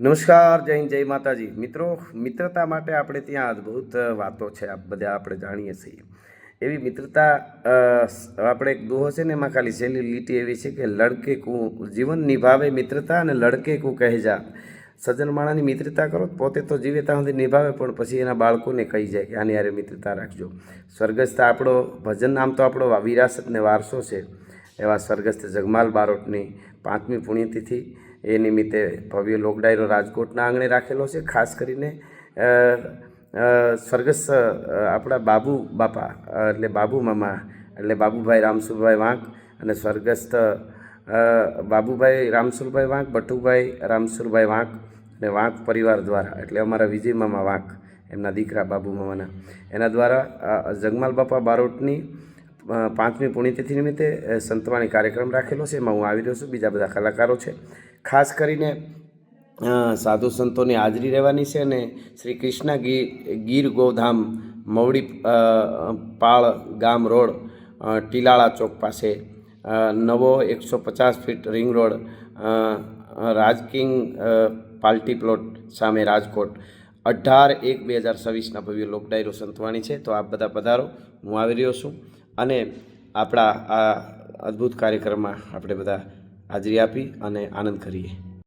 નમસ્કાર, જય હિન્દ, જય માતાજી. મિત્રો, મિત્રતા માટે આપણે ત્યાં અદ્ભુત વાતો છે, આ બધા આપણે જાણીએ છીએ. એવી મિત્રતા આપણે એક દોહો છે ને, એમાં ખાલી છેલ્લી લીટી એવી છે કે લડકે કું જીવન નિભાવે મિત્રતા અને લડકે કું કહે જા. સજ્જન માણાની મિત્રતા કરો, પોતે તો જીવે ત્યાં સુધી નિભાવે, પણ પછી એના બાળકોને કહી જાય કે આની હારે મિત્રતા રાખજો. સ્વર્ગસ્થ આપણો ભજન નામ તો આપણો વિરાસત ને વારસો છે. એવા સ્વર્ગસ્થ જગમાલ બારોટની 5મી પુણ્યતિથિ એ નિમિત્તે ભવ્ય લોકડાયરો રાજકોટના આંગણે રાખેલો છે. ખાસ કરીને સ્વર્ગસ્થ આપણા બાબુ બાપા એટલે બાબુ મામા એટલે બાબુભાઈ રામસુરભાઈ વાંક અને સ્વર્ગસ્થ બાબુભાઈ રામસુરભાઈ વાંક, બટુભાઈ રામસુરભાઈ વાંક અને વાંક પરિવાર દ્વારા, એટલે અમારા વિજય મામા વાંક, એમના દીકરા બાબુ મામાના, એના દ્વારા જગમાલ બાપા બારોટની 5મી પુણ્યતિથિ નિમિત્તે સંતવાણી કાર્યક્રમ રાખેલો છે. એમાં હું આવી રહ્યો છું. બીજા બધા કલાકારો છે. ખાસ કરીને સાધુ સંતોની હાજરી રહેવાની છે. અને શ્રી કૃષ્ણ ગીર ગોધામ મવડી પાળ ગામ રોડ ટીલાળા ચોક પાસે નવો 150 ફીટ રિંગ રોડ રાજકિંગ પાલ્ટી પ્લોટ સામે રાજકોટ 18/1/2026ના ભવ્ય લોકડાયરો સંતવાણી છે. તો આપ બધા પધારો. હું આવી રહ્યો છું અને આપણા આ અદ્ભુત કાર્યક્રમમાં આપણે બધા હાજરી આપી અને આનંદ કરીએ.